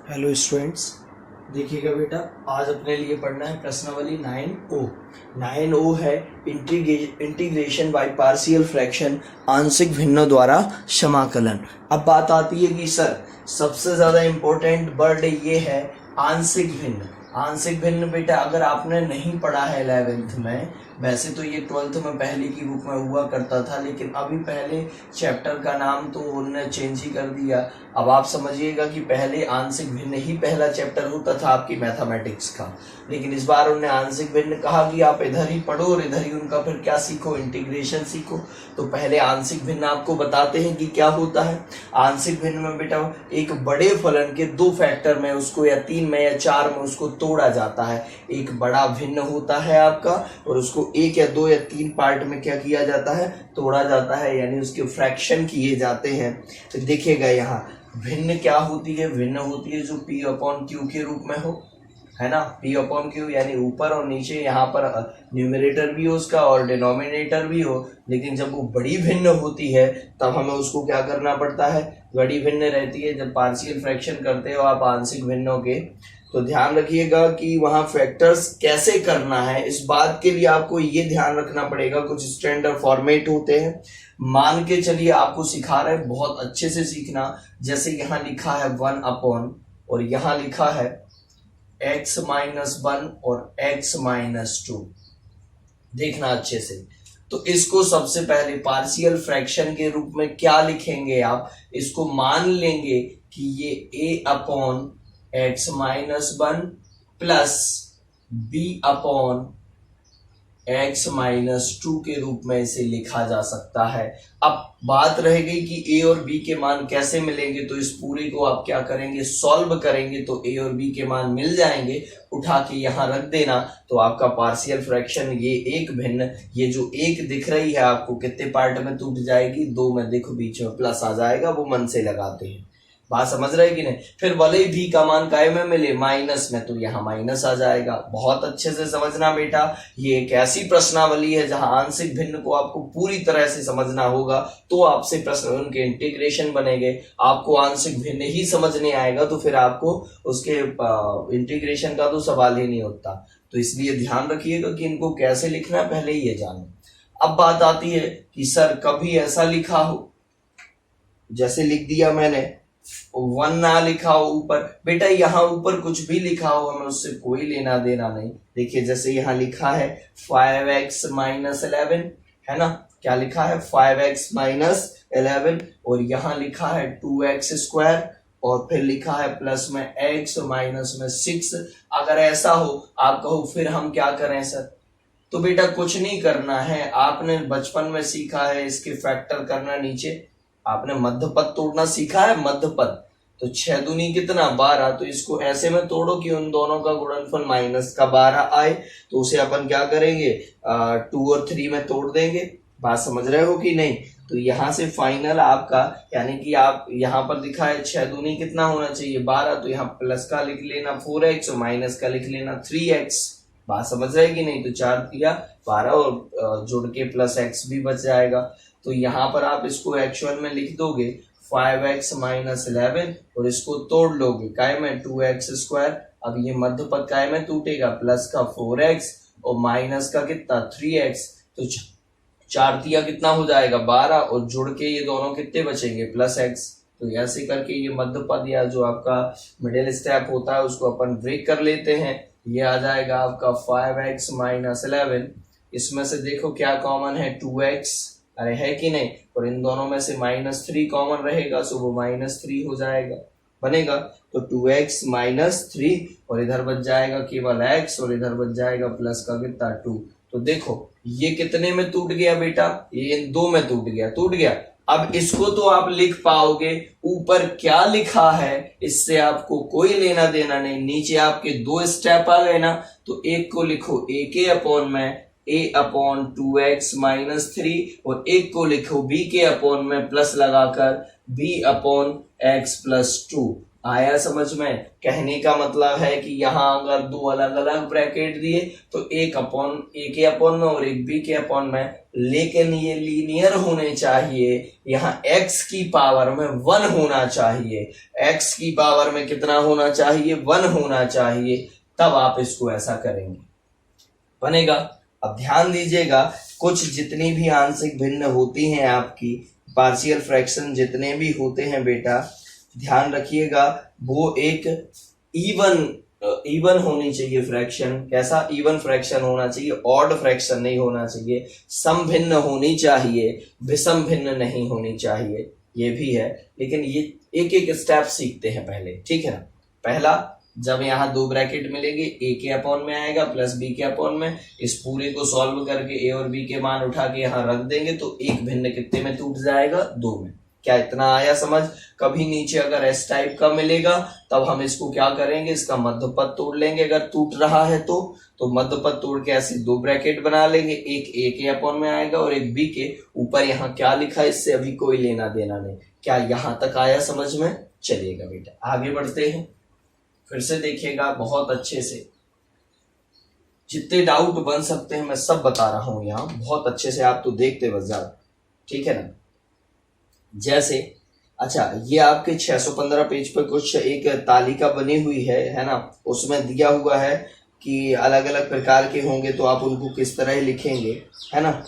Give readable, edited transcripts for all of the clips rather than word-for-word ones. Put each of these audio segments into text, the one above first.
Hello students, देखिएगा बेटा, आज अपने लिए पढ़ना है प्रश्नावली 9O। 9O है इंटीग्रेशन बाय पार्शियल फ्रैक्शन, आंशिक भिन्नों द्वारा समाकलन। अब बात आती है कि सर सबसे ज़्यादा इम्पोर्टेंट वर्ड ये है आंशिक भिन्न। आंशिक भिन्न बेटा अगर आपने नहीं पढ़ा है 11th में, वैसे तो ये 12th में पहले की बुक में हुआ करता था, लेकिन अभी पहले चैप्टर का नाम तो उन्होंने चेंज ही कर दिया। अब आप समझिएगा कि पहले आंशिक भिन्न ही पहला चैप्टर होता था आपकी मैथमेटिक्स का, लेकिन इस बार उन्होंने आंशिक भिन्न कहा कि आप इधर ही पढ़ो और इधर ही उनका फिर क्या सीखो, इंटीग्रेशन सीखो। तो पहले आंशिक भिन्न आपको बताते हैं कि क्या होता है। आंशिक भिन्न में बेटा एक बड़े फलन के दो फैक्टर में उसको या तीन में या चार में उसको तोड़ा जाता है। एक बड़ा भिन्न होता है आपका और उसको एक या दो या तीन पार्ट में क्या किया जाता है, तोड़ा जाता है, यानी उसके फ्रैक्शन किए जाते हैं। तो देखिएगा यहाँ भिन्न क्या होती है, भिन्न होती है जो P अपॉन Q के रूप में हो, है ना। P अपॉन Q यानी ऊपर और नीचे, यहाँ पर न्यूमरेटर भी हो उसका और डिनोमिनेटर भी हो। लेकिन जब वो बड़ी भिन्न होती है तब हमें उसको क्या करना पड़ता है, बड़ी भिन्न रहती है। जब पार्शियल फ्रैक्शन करते हो आप आंशिक भिन्नों के, तो ध्यान रखिएगा कि वहां फैक्टर्स कैसे करना है। इस बात के लिए आपको ये ध्यान रखना पड़ेगा, कुछ स्टैंडर्ड फॉर्मेट होते हैं। मान के चलिए आपको सिखा रहे हैं, बहुत अच्छे से सीखना। जैसे यहाँ लिखा है 1 अपॉन और यहाँ लिखा है x-1 और x-2, देखना अच्छे से। तो इसको सबसे पहले पार्शियल फ्रैक्शन के रूप में क्या लिखेंगे आप, इसको मान लेंगे कि ये a upon x-1 plus b upon x-2 के रूप में इसे लिखा जा सकता है। अब बात रह गई कि a और b के मान कैसे मिलेंगे, तो इस पूरे को आप क्या करेंगे, सॉल्व करेंगे तो a और b के मान मिल जाएंगे। उठा के यहाँ रख देना तो आपका पार्शियल फ्रैक्शन ये एक भिन्न, ये जो एक दिख रही है आपको कितने पार्ट में टूट जाएगी, दो में। देखो बीच में प्लस आ जाएगा, वो मन से लगाते हैं। बात समझ रहे कि नहीं। फिर भले ही भी का मान काय में मिले, माइनस में, तो यहाँ माइनस आ जाएगा। बहुत अच्छे से समझना बेटा, ये एक ऐसी प्रश्नावली है जहां आंशिक भिन्न को आपको पूरी तरह से समझना होगा, तो आपसे प्रश्न उनके इंटीग्रेशन बनेंगे। आपको आंशिक भिन्न ही समझने आएगा तो फिर आपको उसके इंटीग्रेशन का तो सवाल ही नहीं होता। तो इसलिए ध्यान रखिएगा कि इनको कैसे लिखना है, पहले ही ये जानो। अब बात आती है कि सर कभी ऐसा लिखा हो, जैसे लिख दिया मैंने 1 ना लिखा हो ऊपर, बेटा यहाँ ऊपर कुछ भी लिखा हो हमें उससे कोई लेना देना नहीं। देखिए जैसे यहाँ लिखा है 5x-11, है ना, क्या लिखा है 5x-11, और यहाँ लिखा है 2x² और फिर लिखा है प्लस में x और माइनस में 6। अगर ऐसा हो आप कहो फिर हम क्या करें सर, तो बेटा कुछ नहीं करना है। आपने बचपन में सीखा है इसके फैक्टर करना, नीचे आपने मध्यपद तोड़ना सीखा है, मध्यपद। तो 6 दूनी कितना 12, तो इसको ऐसे में तोड़ो कि उन दोनों का गुणनफल माइनस का 12 आए। तो उसे अपन क्या करेंगे, 2 और 3 में तोड़ देंगे। बात समझ रहे हो कि नहीं। तो यहाँ से फाइनल आपका, यानी कि आप यहाँ पर दिखा है 6 दूनी कितना होना चाहिए 12, तो यहाँ प्लस का लिख लेना 4x और माइनस का लिख लेना 3x। बात समझ रहे कि नहीं। तो 4 या 12 और जोड़ के प्लस x भी बच जाएगा। तो यहाँ पर आप इसको एक्चुअल में लिख दोगे 5x-11 और इसको तोड़ लोगे काय में 2x²। अब ये मध्यपद काय में टूटेगा, प्लस का 4x और माइनस का कितना 3x। तो 4 तिया कितना हो जाएगा 12 और जुड़ के ये दोनों कितने बचेंगे प्लस x। तो ऐसे करके ये मध्यपद या जो आपका मिडिल स्टेप होता है उसको अपन ब्रेक कर लेते हैं। ये आ जाएगा आपका 5x-11। इसमें से देखो क्या कॉमन है 2x, अरे है कि नहीं, और इन दोनों में से -3 कॉमन रहेगा, सो वो -3 हो जाएगा, बनेगा। तो 2x-3 और इधर बच जाएगा केवल x और इधर बच जाएगा प्लस का कितना 2। तो देखो ये कितने में टूट गया बेटा, ये इन 2 में टूट गया। अब इसको तो आप लिख पाओगे, ऊपर क्या लिखा है इससे आपको कोई लेना देना नहीं। नीचे आपके 2 स्टेप आ गए ना, तो एक को लिखो ak अपॉन में a अपॉन 2x-3 और एक को लिखो b के अपॉन में प्लस लगाकर b अपॉन x प्लस 2। आया समझ में? कहने का मतलब है कि यहाँ अगर दो अलग अलग ब्रैकेट दिए तो एक अपॉन a के अपॉन में और एक b के अपॉन में, लेकिन ये लीनियर होने चाहिए। यहाँ x की पावर में 1 होना चाहिए, x की पावर में कितना होना चाहिए? 1 होना चाहिए, तब आप इसको ऐसा करेंगे, बनेगा। अब ध्यान दीजिएगा, कुछ जितनी भी आंशिक भिन्न होती हैं आपकी पार्शियल फ्रैक्शन जितने भी होते हैं बेटा, ध्यान रखिएगा वो एक इवन होनी चाहिए फ्रैक्शन। कैसा? इवन फ्रैक्शन होना चाहिए, ऑड फ्रैक्शन नहीं होना चाहिए। सम भिन्न होनी चाहिए, विषम भिन्न नहीं होनी चाहिए। ये भी है, लेकिन ये एक एक स्टेप सीखते हैं पहले, ठीक है ना। पहला, जब यहाँ दो ब्रैकेट मिलेंगे, a के अपॉन में आएगा प्लस b के अपॉन में, इस पूरे को सॉल्व करके a और b के मान उठा के यहाँ रख देंगे तो एक भिन्न कितने में टूट जाएगा? 2 में। क्या इतना आया समझ? कभी नीचे अगर एस टाइप का मिलेगा तब हम इसको क्या करेंगे? इसका मध्यपद तोड़ लेंगे। अगर टूट रहा है तो मध्यपद तोड़ के ऐसे दो ब्रैकेट बना लेंगे, एक a के अपॉन में आएगा और एक b के ऊपर। यहाँ क्या लिखा है इससे अभी कोई लेना देना नहीं। क्या यहाँ तक आया समझ में? चलिएगा बेटा आगे बढ़ते हैं, फिर से देखिएगा बहुत अच्छे से। जितने डाउट बन सकते हैं मैं सब बता रहा हूं यहाँ, बहुत अच्छे से आप तो देखते बस जाओ, ठीक है ना। जैसे अच्छा, ये आपके 615 पेज पर कुछ एक तालिका बनी हुई है ना, उसमें दिया हुआ है कि अलग अलग प्रकार के होंगे तो आप उनको किस तरह लिखेंगे, है ना।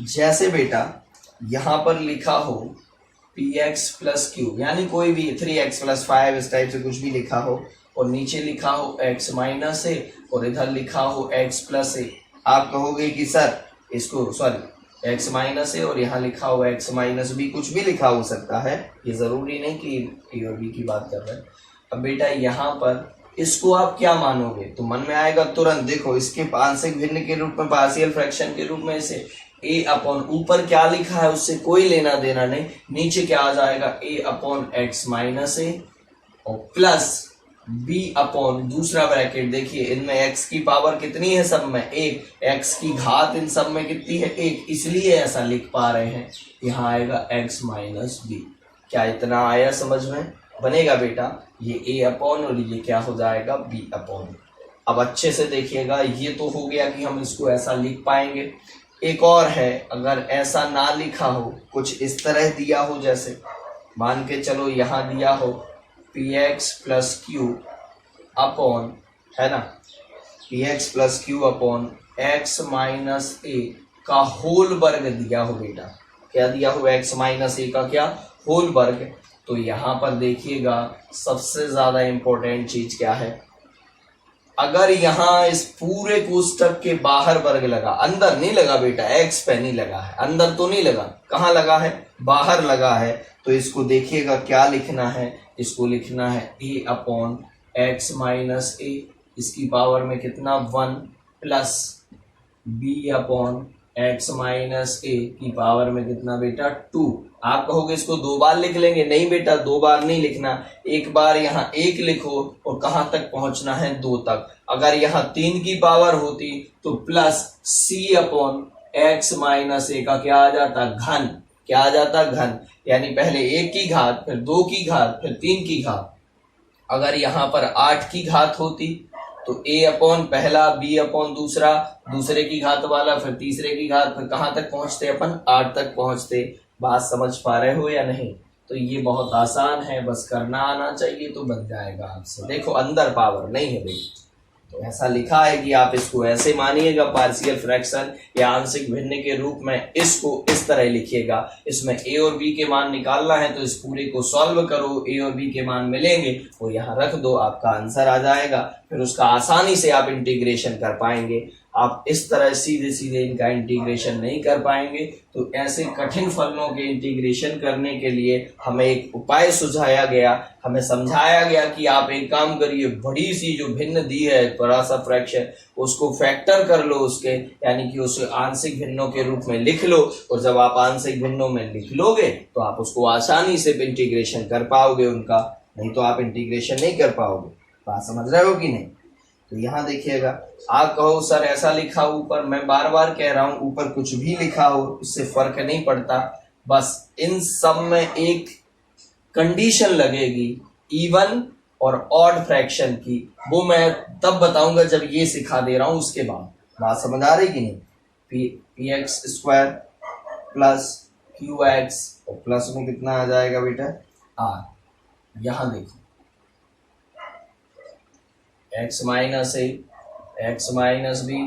जैसे बेटा यहाँ पर लिखा हो px प्लस क्यू, यानी कोई भी 3x प्लस 5 इस टाइप से कुछ भी लिखा हो, और नीचे लिखा हो x माइनस ए और इधर लिखा हो x प्लस ए। आप कहोगे कि सर इसको सॉरी x माइनस ए और यहाँ लिखा हो x माइनस बी, कुछ भी लिखा हो सकता है, ये जरूरी नहीं कि ए और बी की बात कर रहे हैं। अब बेटा यहाँ पर इसको आप क्या मानोगे? तो मन में आएगा तुरंत, देखो इसके आंशिक भिन्न के रूप में, पार्शियल फ्रैक्शन के रूप में इसे a अपॉन, ऊपर क्या लिखा है उससे कोई लेना देना नहीं, नीचे क्या आ जाएगा? a अपॉन x माइनस ए और प्लस b अपॉन दूसरा ब्रैकेट। देखिए इनमें x की पावर कितनी है? सब में 1, x की घात इन सब में कितनी है? 1, इसलिए ऐसा लिख पा रहे हैं। यहाँ आएगा x माइनस बी। क्या इतना आया समझ में? बनेगा बेटा ये a अपॉन और ये क्या हो जाएगा? b upon. अब अच्छे से देखिएगा, ये तो हो गया कि हम इसको ऐसा लिख पाएंगे। एक और है, अगर ऐसा ना लिखा हो, कुछ इस तरह दिया हो, जैसे मान के चलो यहाँ दिया हो px प्लस क्यू अपॉन, है ना, px plus q upon x minus a का होल वर्ग दिया हो बेटा। क्या दिया हो? x माइनस ए का क्या? होल वर्ग। तो यहाँ पर देखिएगा सबसे ज्यादा इंपॉर्टेंट चीज क्या है, अगर यहाँ इस पूरे कोष्टक के बाहर वर्ग लगा, अंदर नहीं लगा बेटा, x पे नहीं लगा है, अंदर तो नहीं लगा, कहाँ लगा है? बाहर लगा है। तो इसको देखिएगा क्या लिखना है, इसको लिखना है a upon x minus a, इसकी पावर में कितना? 1 plus b upon x minus a की पावर में कितना बेटा? 2। आप कहोगे इसको 2 बार लिख लेंगे, नहीं बेटा 2 बार नहीं लिखना, एक बार यहाँ 1 लिखो और कहाँ तक पहुंचना है? 2 तक। अगर यहाँ 3 की पावर होती तो plus c upon x minus a का क्या आ जाता? घन। क्या आ जाता? घन। यानी पहले 1 की घात, फिर 2 की घात, फिर 3 की घात। अगर यहाँ पर 8 की घात होती तो a अपॉन पहला, b अपॉन दूसरा, दूसरे की घात वाला, फिर तीसरे की घात, फिर कहाँ तक पहुंचते? अपन 8 तक पहुंचते। बात समझ पा रहे हो या नहीं? तो ये बहुत आसान है, बस करना आना चाहिए तो बन जाएगा आपसे। देखो अंदर पावर नहीं है भाई, तो ऐसा लिखा है कि आप इसको ऐसे मानिएगा पार्शियल फ्रैक्शन या आंशिक भिन्न के रूप में, इसको इस तरह लिखिएगा। इसमें a और b के मान निकालना है तो इस पूरे को सॉल्व करो, a और b के मान मिलेंगे वो यहाँ रख दो, आपका आंसर आ जाएगा। फिर उसका आसानी से आप इंटीग्रेशन कर पाएंगे। आप इस तरह सीधे सीधे इनका इंटीग्रेशन नहीं कर पाएंगे, तो ऐसे कठिन फलनों के इंटीग्रेशन करने के लिए हमें एक उपाय सुझाया गया, हमें समझाया गया कि आप एक काम करिए, बड़ी सी जो भिन्न दी है बड़ा सा फ्रैक्शन, उसको फैक्टर कर लो उसके, यानी कि उसे आंशिक भिन्नों के रूप में लिख लो, और जब आप आंशिक भिन्नों में लिख लोगे तो आप उसको आसानी से इंटीग्रेशन कर पाओगे उनका, नहीं तो आप इंटीग्रेशन नहीं कर पाओगे। बात समझ रहे हो कि नहीं? तो यहाँ देखिएगा, आप कहो सर ऐसा लिखा हो ऊपर, मैं बार बार कह रहा हूं ऊपर कुछ भी लिखा हो उससे फर्क नहीं पड़ता, बस इन सब में एक कंडीशन लगेगी इवन और ऑड फ्रैक्शन की, वो मैं तब बताऊंगा जब ये सिखा दे रहा हूं उसके बाद। बात समझ आ रही कि नहीं? P x square plus Q x और प्लस में कितना आ जाएगा बेटा आर। यहां देखो x minus a, x minus b,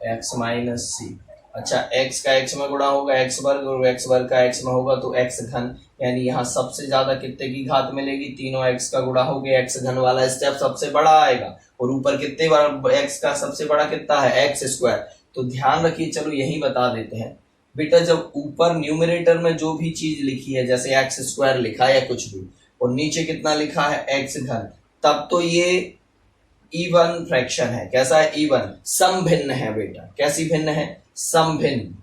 x minus c. अच्छा, एक्स का एक्स में गुणा होगा एक्स वर्ग, और एक्स वर्ग का एक्स में होगा तो एक्स घन, यानी यहाँ सबसे ज्यादा कितने की घात मिलेगी, तीनों एक्स का गुणा हो गया, एक्स घन वाला स्टेप सबसे बड़ा आएगा, और ऊपर कितने बार एक्स का सबसे बड़ा कितना है, एक्स स्क्वायर। तो ध्यान रखिए, चलो यही बता देते हैं बेटा, जब ऊपर न्यूमरेटर में जो भी चीज लिखी है जैसे एक्स स्क्वायर लिखा है या कुछ भी, और नीचे कितना लिखा है एक्स घन, तब तो ये इवन फ्रैक्शन है। कैसा है? इवन, समभिन्न है बेटा। कैसी भिन्न है? समभिन्न,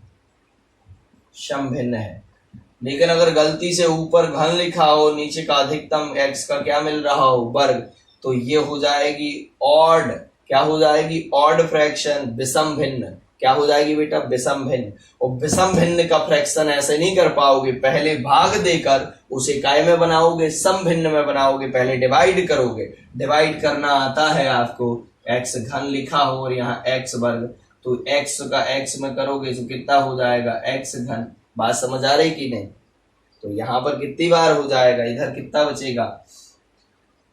समभिन्न है। लेकिन अगर गलती से ऊपर घन लिखा हो, नीचे का अधिकतम एक्स का क्या मिल रहा हो, वर्ग, तो ये हो जाएगी ऑड। क्या हो जाएगी? ऑड फ्रैक्शन, विषम भिन्न। क्या हो जाएगी बेटा? विषम भिन्न। और विषम भिन्न का फ्रैक्शन ऐसे नहीं कर पाओगे, पहले भाग देकर उसे काय में बनाओगे, सम भिन्न में बनाओगे, पहले डिवाइड करोगे। डिवाइड करना आता है आपको, एक्स घन लिखा हो और यहाँ एक्स वर्ग, तो एक्स का एक्स में करोगे तो कितना हो जाएगा, एक्स घन। बात समझ आ रही कि नहीं? तो यहाँ पर कितनी बार हो जाएगा, इधर कितना बचेगा,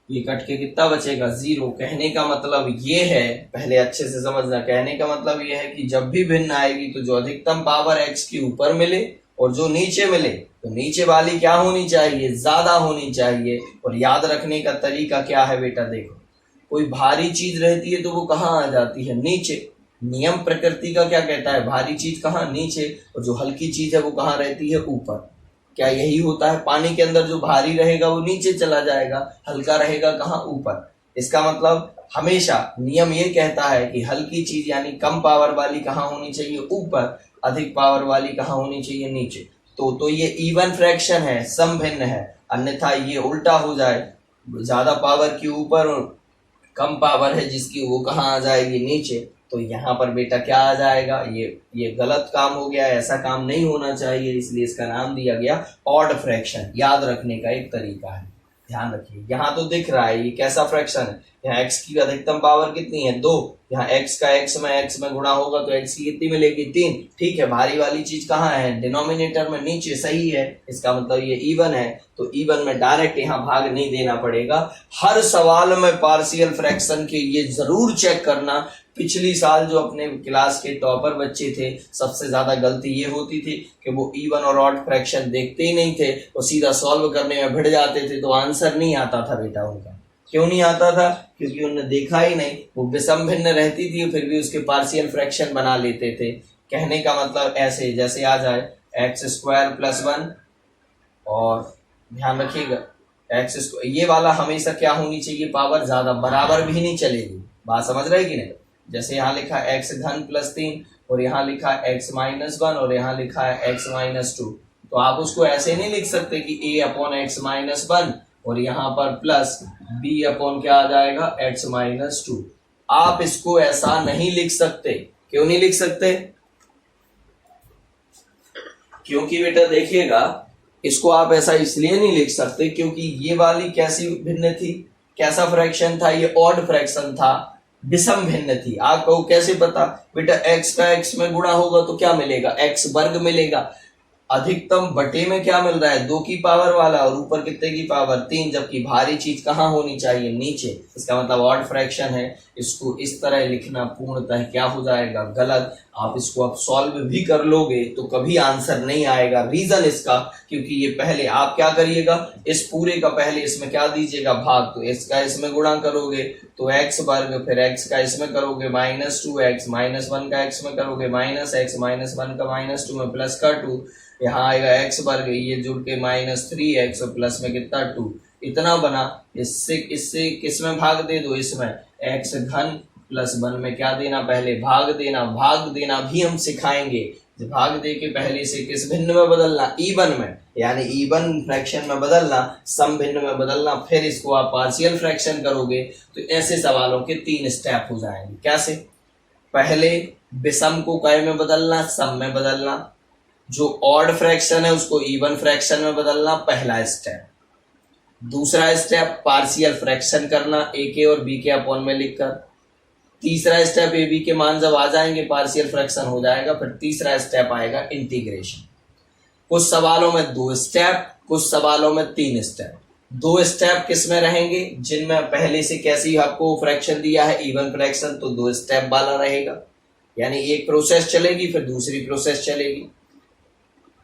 ये कट के कितना बचेगा, 0। कहने का मतलब ये है, पहले अच्छे से समझना, कहने का मतलब ये है कि जब भी भिन्न आएगी तो जो अधिकतम पावर एक्स की ऊपर मिले और जो नीचे मिले, तो नीचे वाली क्या होनी चाहिए, ज्यादा होनी चाहिए। और याद रखने का तरीका क्या है बेटा, देखो, कोई भारी चीज रहती है तो वो कहाँ आ जाती है, नीचे। नियम प्रकृति का क्या कहता है, भारी चीज कहाँ, नीचे, और जो हल्की चीज है वो कहाँ रहती है, ऊपर। क्या यही होता है? पानी के अंदर जो भारी रहेगा वो नीचे चला जाएगा, हल्का रहेगा कहाँ, ऊपर। इसका मतलब हमेशा नियम ये कहता है कि हल्की चीज यानी कम पावर वाली कहाँ होनी चाहिए, ऊपर, अधिक पावर वाली कहाँ होनी चाहिए, नीचे। तो ये इवन फ्रैक्शन है, समभिन्न है। अन्यथा ये उल्टा हो जाए, ज्यादा पावर की ऊपर और कम पावर है जिसकी, वो कहाँ आ जाएगी, नीचे। तो यहाँ पर बेटा क्या आ जाएगा, ये गलत काम हो गया, ऐसा काम नहीं होना चाहिए, इसलिए इसका नाम दिया गया ऑड फ्रैक्शन। याद रखने का एक तरीका है, ध्यान रखिए। यहाँ तो दिख रहा है ये कैसा फ्रैक्शन है, यहाँ x की अधिकतम पावर कितनी है, 2। यहाँ x का x में गुणा होगा तो x की कितनी मिलेगी, 3। ठीक है, भारी वाली चीज कहाँ है, डिनोमिनेटर में, नीचे, सही है। इसका मतलब ये इवन है, तो इवन में डायरेक्ट यहाँ भाग नहीं देना पड़ेगा। हर सवाल में पार्शियल फ्रैक्शन के ये जरूर चेक करना। पिछली साल जो अपने क्लास के टॉपर बच्चे थे, सबसे ज्यादा गलती ये होती थी कि वो इवन और ऑड फ्रैक्शन देखते ही नहीं थे, वो सीधा सॉल्व करने में भिड़ जाते थे, तो आंसर नहीं आता था बेटा उनका। क्यों नहीं आता था? क्योंकि उन्होंने देखा ही नहीं। वो विषम भिन्न रहती थी फिर भी उसके पार्शियल फ्रैक्शन बना लेते थे। कहने का मतलब ऐसे, जैसे आ जाए एक्स स्क्वायर प्लस 1, और ध्यान रखिएगा एक्स स्क्वायर, ये वाला हमेशा क्या होनी चाहिए, पावर ज्यादा, बराबर भी नहीं चलेगी। बात समझ रहे कि नहीं? जैसे यहाँ लिखा एक्स घन प्लस 3, और यहाँ लिखा एक्स माइनस 1, और यहाँ लिखा है एक्स माइनस 2, तो आप उसको ऐसे नहीं लिख सकते कि a अपॉन एक्स माइनस 1 और यहाँ पर प्लस b अपॉन क्या आ जाएगा, एक्स माइनस 2। आप इसको ऐसा नहीं लिख सकते। क्यों नहीं लिख सकते? क्योंकि बेटा देखिएगा, इसको आप ऐसा इसलिए नहीं लिख सकते क्योंकि ये वाली कैसी भिन्न थी, कैसा फ्रैक्शन था, ये ऑड फ्रैक्शन था, विषम भिन्न थी। आपको कैसे पता? बेटा x का x में गुणा होगा तो क्या मिलेगा, x वर्ग मिलेगा। अधिकतम बटे में क्या मिल रहा है, 2 की पावर वाला, और ऊपर कितने की पावर, 3, जबकि भारी चीज कहाँ होनी चाहिए, नीचे। इसका मतलब ऑड फ्रैक्शन है। इसको इस तरह लिखना पूर्णतः क्या हो जाएगा, गलत। आप इसको अब सॉल्व भी कर लोगे तो कभी आंसर नहीं आएगा। रीजन इसका, क्योंकि ये पहले आप क्या करिएगा, इस पूरे का पहले इसमें क्या दीजिएगा, भाग। तो इसका इसमें गुणा करोगे तो एक्स वर्ग, फिर एक्स का इसमें करोगे -2x, -1 का एक्स में करोगे -x, -1 का -2 में प्लस का 2, यहाँ आएगा एक्स वर्ग, ये जुड़ के -3x और प्लस में कितना 2, इतना बना। इससे किस में भाग दे दो, इसमें एक्स घन प्लस 1 में क्या देना, पहले भाग देना। भाग देना भी हम सिखाएंगे, भाग दे के पहले से किस भिन्न में बदलना, इवन में। यानी इवन फ्रैक्शन में बदलना, सम भिन्न में बदलना, फिर इसको आप पार्शियल फ्रैक्शन करोगे तो ऐसे सवालों के 3 स्टेप हो जाएंगे। कैसे? पहले विषम को कै में बदलना, सम में बदलना, जो ऑड फ्रैक्शन है उसको इवन फ्रैक्शन में बदलना, पहला स्टेप। दूसरा स्टेप पार्शियल फ्रैक्शन करना, ए के और बी के अपॉन में लिखकर। तीसरा स्टेप ए बी के मान जब आ जाएंगे पार्शियल फ्रैक्शन हो जाएगा। फिर तीसरा स्टेप आएगा इंटीग्रेशन। कुछ सवालों में 2 स्टेप, कुछ सवालों में 3 स्टेप। 2 स्टेप किस में रहेंगे? जिनमें पहले से कैसी आपको फ्रैक्शन दिया है इवन फ्रैक्शन, तो 2 स्टेप वाला रहेगा, यानी एक प्रोसेस चलेगी फिर दूसरी प्रोसेस चलेगी।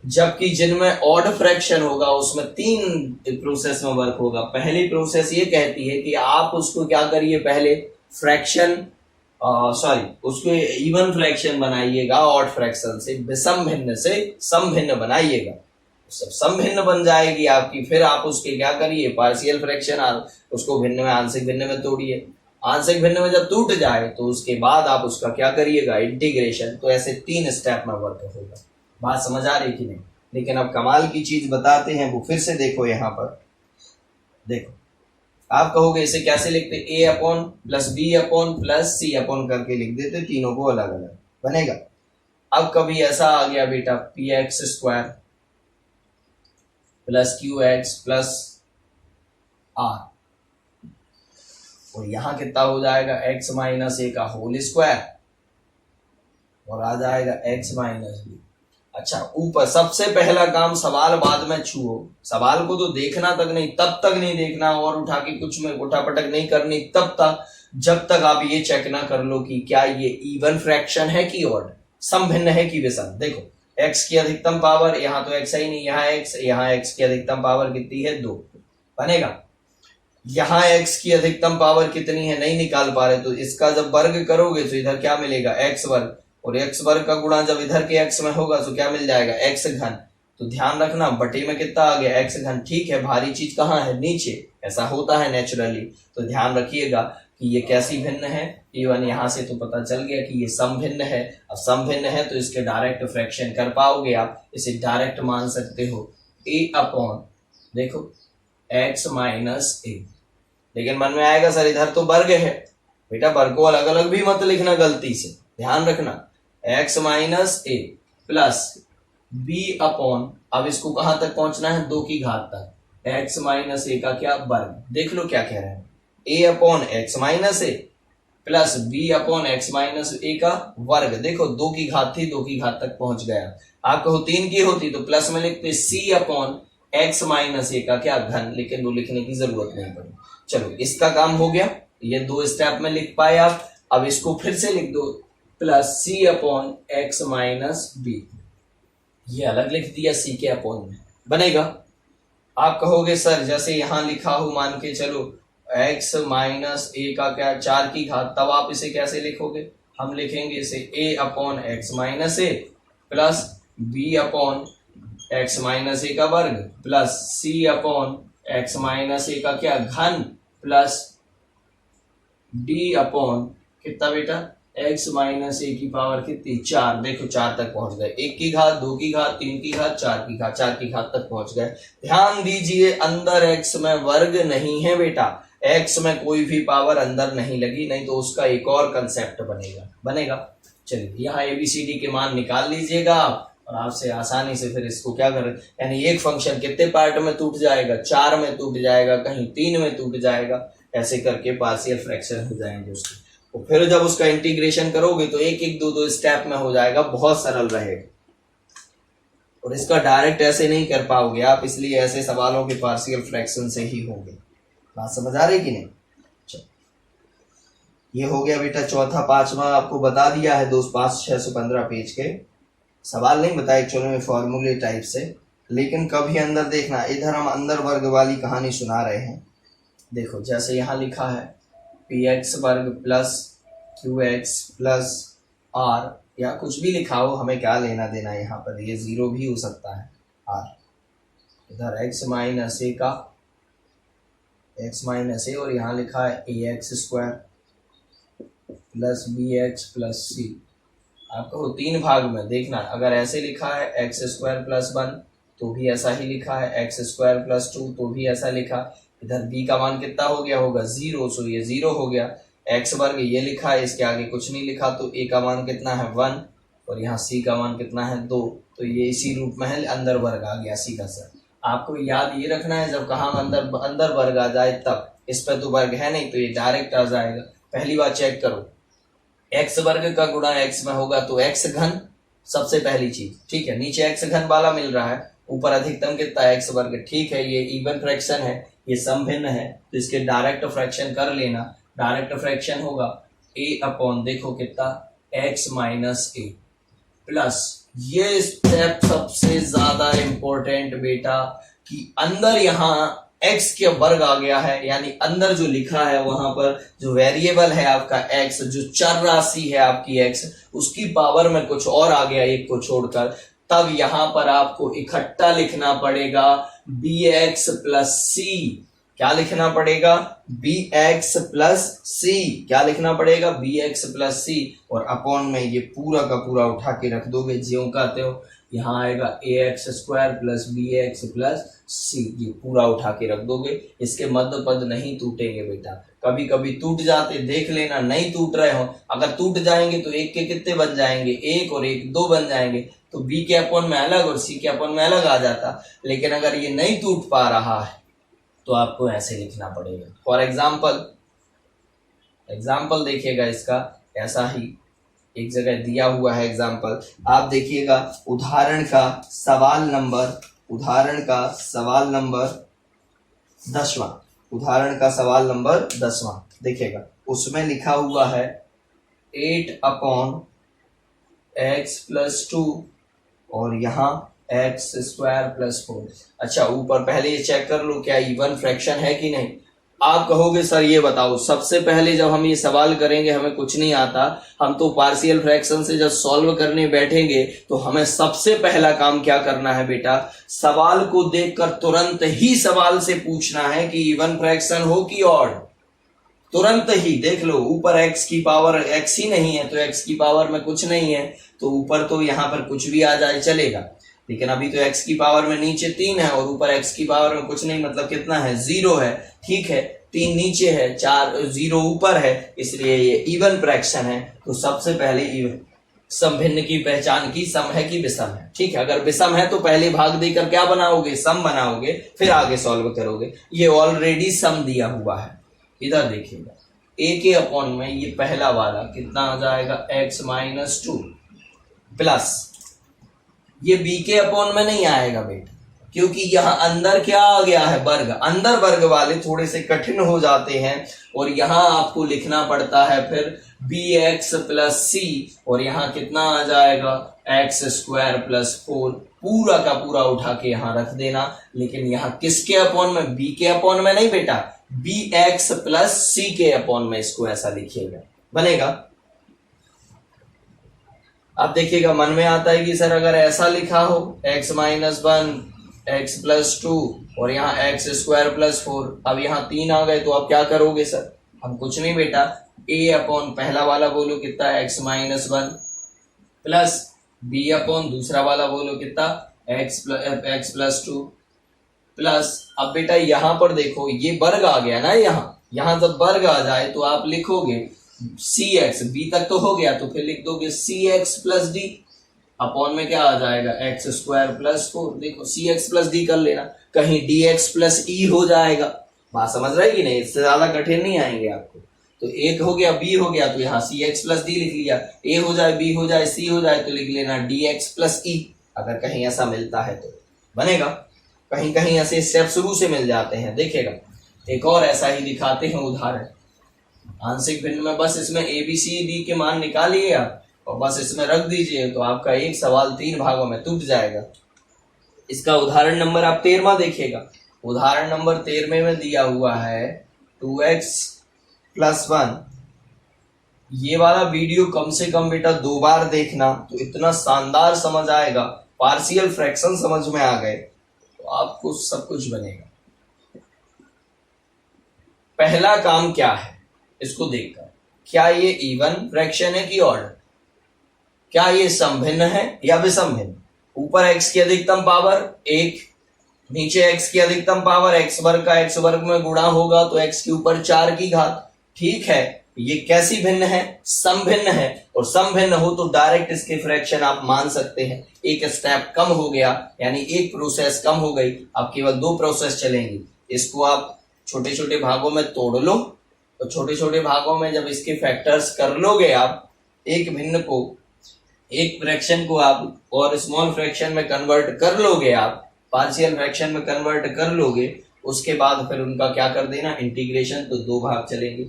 जबकि जिनमें ऑड फ्रैक्शन होगा उसमें 3 प्रोसेस में वर्क होगा। पहली प्रोसेस ये कहती है कि आप उसको क्या करिए, पहले फ्रैक्शन उसको इवन फ्रैक्शन बनाइएगा, ऑड फ्रैक्शन से विषम भिन्न से सम भिन्न बनाइएगा। सब सम भिन्न बन जाएगी आपकी, फिर आप उसके क्या करिए पार्शियल फ्रैक्शन, उसको भिन्न में आंशिक भिन्न में तोड़िए। आंशिक भिन्न में जब टूट जाए तो उसके बाद आप उसका क्या करिएगा इंटीग्रेशन। तो ऐसे 3 स्टेप में वर्क होगा। बात समझ आ रही कि नहीं? लेकिन अब कमाल की चीज बताते हैं, वो फिर से देखो। यहाँ पर देखो, आप कहोगे इसे कैसे लिखते? A upon plus b upon plus c upon करके लिख देते, तीनों को अलग अलग बनेगा। अब कभी ऐसा आ गया बेटा P x square plus Q X plus R, और यहां कितना हो जाएगा एक्स माइनस ए का होल स्क्वायर, और आ जाएगा एक्स माइनस बी। अच्छा, ऊपर सबसे पहला काम सवाल बाद में छुओ, सवाल को तो देखना तक नहीं, तब तक नहीं देखना और उठा के कुछ में उठापटक नहीं करनी तब तक जब तक आप ये चेक ना कर लो कि क्या ये इवन फ्रैक्शन है कि ऑड, सम भिन्न है कि विषम। देखो x की अधिकतम पावर, यहाँ तो x ही नहीं, यहाँ x की अधिकतम पावर कितनी है 2 बनेगा। यहाँ x की अधिकतम पावर कितनी है नहीं निकाल पा रहे, तो इसका जब वर्ग करोगे तो इधर क्या मिलेगा x वर्ग, और x वर्ग का गुणा जब इधर के x में होगा तो क्या मिल जाएगा x घन। तो ध्यान रखना बटे में कितना आ गया x घन। ठीक है, भारी चीज कहाँ है? नीचे। ऐसा होता है नेचुरली, तो ध्यान रखिएगा कि ये कैसी भिन्न है। इवन यहाँ से तो पता चल गया कि ये सम भिन्न है। अब सम भिन्न है तो इसके डायरेक्ट फ्रैक्शन कर पाओगे आप, इसे डायरेक्ट मान सकते हो a अपॉन देखो x माइनस ए। लेकिन मन में आएगा सर इधर तो वर्ग है, बेटा वर्ग को अलग अलग भी मत लिखना गलती से, ध्यान रखना। x minus a plus b upon, अब इसको कहां तक पहुंचना है 2 की घात तक, x माइनस ए का क्या वर्ग। देख लो क्या कह रहे हैं, a upon x minus a plus b upon x minus a का वर्ग। देखो 2 की घात थी, 2 की घात तक पहुंच गया। आप कहो 3 की होती तो प्लस में लिखते c upon x minus a का क्या घन, लेकिन वो लिखने की जरूरत नहीं पड़ी। चलो इसका काम हो गया, ये 2 स्टेप में लिख पाए आप। अब इसको फिर से लिख दो plus c upon x minus B, ये अलग लिख दिया सी के अपॉन में, बनेगा। आप कहोगे सर जैसे यहां लिखा हो, मान के चलो x माइनस ए का क्या 4 की घात, तब आप इसे कैसे लिखोगे? हम लिखेंगे इसे a upon x minus a plus b upon x minus a का वर्ग plus c upon x minus a का क्या घन प्लस d अपॉन कितना बेटा x माइनस ए की पावर कितनी 4। देखो 4 तक पहुंच गए, 1 की घात 2 की घात 3 की घात 4 की घात 4 की घात तक पहुंच गए। ध्यान दीजिए अंदर x में वर्ग नहीं है बेटा, x में कोई भी पावर अंदर नहीं लगी, नहीं तो उसका एक और कंसेप्ट बनेगा। चलिए यहाँ ABCD के मान निकाल लीजिएगा आप, और आपसे आसानी से फिर इसको क्या करें, यानी एक फंक्शन कितने पार्ट में टूट जाएगा, 4 में टूट जाएगा, कहीं 3 में टूट जाएगा, ऐसे करके पार्शियल फ्रैक्शन हो जाएंगे उसके। तो फिर जब उसका इंटीग्रेशन करोगे तो 1-1 2-2 स्टेप में हो जाएगा, बहुत सरल रहेगा। और इसका डायरेक्ट ऐसे नहीं कर पाओगे आप, इसलिए ऐसे सवालों के पार्शियल फ्रैक्शन से ही होंगे। बात समझ आ रही कि नहीं? चलो ये हो गया बेटा चौथा। 5वां आपको बता दिया है, 615 पेज के सवाल नहीं बताए एक्चुअली में, फॉर्मूले टाइप से। लेकिन कभी अंदर देखना, इधर हम अंदर वर्ग वाली कहानी सुना रहे हैं। देखो जैसे यहाँ लिखा है पी एक्स वर्ग plus Q X plus R, या कुछ भी लिखा हो, हमें क्या लेना देना है। यहाँ पर ये 0 भी हो सकता है आर, इधर एक्स माइनस ए का एक्स माइनस ए, और यहाँ लिखा है a x square plus b x plus c. आपको 3 भाग में देखना, अगर ऐसे लिखा है एक्स स्क्वायर प्लस 1 तो भी ऐसा ही लिखा है, एक्स स्क्वायर प्लस 2 तो भी ऐसा लिखा। इधर b का मान कितना हो गया होगा 0, सो ये 0 हो गया। एक्स वर्ग ये लिखा है, इसके आगे कुछ नहीं लिखा, तो a का मान कितना है 1 और यहाँ c का मान कितना है 2, तो ये इसी रूप में है, अंदर वर्ग आ गया सीधा सा। आपको याद ये रखना है जब कहा अंदर वर्ग आ जाए तब, इस पर तो वर्ग है नहीं तो ये डायरेक्ट आ जाएगा। पहली बात चेक करो, एक्स वर्ग का गुणा एक्स में होगा तो एक्स घन, सबसे पहली चीज, ठीक है। नीचे एक्स घन वाला मिल रहा है, ऊपर अधिकतम कितना है एक्स वर्ग, ठीक है। ये इवन फ्रैक्शन है, ये समभिन्न है, तो इसके डायरेक्ट फ्रैक्शन कर लेना। डायरेक्ट फ्रैक्शन होगा a अपॉन देखो कितना x माइनस ए प्लस, ये स्टेप सबसे ज्यादा इंपॉर्टेंट बेटा, कि अंदर यहाँ x के वर्ग आ गया है, यानी अंदर जो लिखा है वहां पर जो वेरिएबल है आपका x, जो चर राशि है आपकी x, उसकी पावर में कुछ और आ गया एक को छोड़कर, तब यहां पर आपको इकट्ठा लिखना पड़ेगा bx प्लस सी। क्या लिखना पड़ेगा bx प्लस सी, क्या लिखना पड़ेगा bx प्लस सी, और अपॉन में ये पूरा का पूरा उठा के रख दोगे ज्यों का त्यों। यहाँ आएगा ax square plus bx plus c, ये पूरा उठा के रख दोगे। इसके मध्य पद नहीं टूटेंगे बेटा, कभी कभी टूट जाते, देख लेना नहीं टूट रहे हो। अगर टूट जाएंगे तो एक के कितने बन जाएंगे, एक और एक दो बन जाएंगे, तो b के अपॉन में अलग और c के अपॉन में अलग आ जाता। लेकिन अगर ये नहीं टूट पा रहा है तो आपको ऐसे लिखना पड़ेगा। फॉर एग्जाम्पल देखिएगा इसका, ऐसा ही एक जगह दिया हुआ है एग्जाम्पल, आप देखिएगा उदाहरण का सवाल नंबर 10वां, देखिएगा उसमें लिखा हुआ है 8 अपॉन एक्स प्लस 2 और यहाँ एक्स स्क्वायर प्लस 4। अच्छा, ऊपर पहले ये चेक कर लो क्या इवन फ्रैक्शन है कि नहीं। आप कहोगे सर ये बताओ, सबसे पहले जब हम ये सवाल करेंगे हमें कुछ नहीं आता, हम तो पार्शियल फ्रैक्शन से जब सॉल्व करने बैठेंगे तो हमें सबसे पहला काम क्या करना है बेटा, सवाल को देखकर तुरंत ही सवाल से पूछना है कि इवन फ्रैक्शन हो कि ऑड। तुरंत ही देख लो, ऊपर x की पावर x ही नहीं है तो x की पावर में कुछ नहीं है, तो ऊपर तो यहाँ पर कुछ भी आ जाए चलेगा, लेकिन अभी तो x की पावर में नीचे 3 है और ऊपर x की पावर में कुछ नहीं, मतलब कितना है 0 है, ठीक है। 3 नीचे है, 4 0 ऊपर है, इसलिए ये इवन फ्रैक्शन है। तो सबसे पहले इवन समभिन्न की पहचान की, सम है कि विषम है, ठीक है। अगर विषम है तो पहले भाग देकर क्या बनाओगे, सम बनाओगे, फिर आगे सॉल्व करोगे। ये ऑलरेडी सम दिया हुआ है, इधर देखिएगा a के अपॉन में ये पहला वाला कितना आ जाएगा x माइनस 2 प्लस, ये b के अपॉन में नहीं आएगा बेटा, क्योंकि यहाँ अंदर क्या आ गया है वर्ग, अंदर वर्ग वाले थोड़े से कठिन हो जाते हैं और यहाँ आपको लिखना पड़ता है फिर bx प्लस सी, और यहाँ कितना आ जाएगा x स्क्वायर प्लस 4, पूरा का पूरा उठा के यहाँ रख देना। लेकिन यहाँ किसके अपॉन में, b के अपॉन में नहीं बेटा, bx प्लस सी के अपॉन में इसको ऐसा लिखिएगा, बनेगा। अब देखिएगा मन में आता है कि सर अगर ऐसा लिखा हो x माइनस 1 x प्लस 2 और यहाँ एक्स स्क्वायर प्लस 4, अब यहाँ 3 आ गए तो आप क्या करोगे सर, हम कुछ नहीं बेटा, a अपॉन पहला वाला बोलो कितना x minus 1 plus b upon दूसरा वाला बोलो कितना x प्लस 2 प्लस, अब बेटा यहाँ पर देखो ये वर्ग आ गया ना, यहाँ जब वर्ग आ जाए तो आप लिखोगे cx, b तक तो हो गया तो फिर लिख दोगे cx प्लस d, अपॉन में क्या आ जाएगा एक्स स्क्वायर प्लस 4। देखो cx प्लस d कर लेना, कहीं dx प्लस e हो जाएगा, बात समझ रहा है कि नहीं, इससे ज्यादा कठिन नहीं आएंगे आपको। तो एक हो गया b हो गया तो यहाँ cx प्लस d लिख लिया, a हो जाए b हो जाए c हो जाए तो लिख लेना dx प्लस e, अगर कहीं ऐसा मिलता है तो बनेगा। कहीं कहीं ऐसे स्टेप शुरू से मिल जाते हैं, देखिएगा एक और ऐसा ही दिखाते हैं उदाहरण। आंशिक भिन्न में बस इसमें a b c d के मान निकालिए आप और बस इसमें रख दीजिए, तो आपका एक सवाल 3 भागों में टूट जाएगा। इसका उदाहरण नंबर आप 13वां देखिएगा। उदाहरण नंबर 13वें में दिया हुआ है 2x प्लस 1। ये वाला वीडियो कम से कम बेटा 2 बार देखना, तो इतना शानदार समझ आएगा, पार्शियल फ्रैक्शन समझ में आ गए तो आपको सब कुछ बनेगा। पहला काम क्या है इसको देखकर, क्या ये इवन फ्रैक्शन है कि ऑड, क्या ये समभिन्न है या विषम भिन्न। ऊपर x की अधिकतम पावर 1, नीचे x की अधिकतम पावर x वर्ग का x वर्ग में गुणा होगा तो x के ऊपर 4 की घात। ठीक है, ये कैसी भिन्न है? सम भिन्न है, और सम भिन्न हो तो डायरेक्ट इसके फ्रैक्शन आप मान सकते हैं। एक स्टेप कम हो गया, यानी एक प्रोसेस कम हो गई, अब केवल 2 प्रोसेस चलेंगी। इसको आप छोटे छोटे भागों में तोड़ लो, तो छोटे छोटे भागों में जब इसके फैक्टर्स कर लोगे आप, एक भिन्न को, एक फ्रैक्शन को आप और स्मॉल फ्रैक्शन में कन्वर्ट कर लोगे, आप पार्शियल फ्रैक्शन में कन्वर्ट कर लोगे, उसके बाद फिर उनका क्या कर देना, इंटीग्रेशन, तो 2 भाग चलेंगे।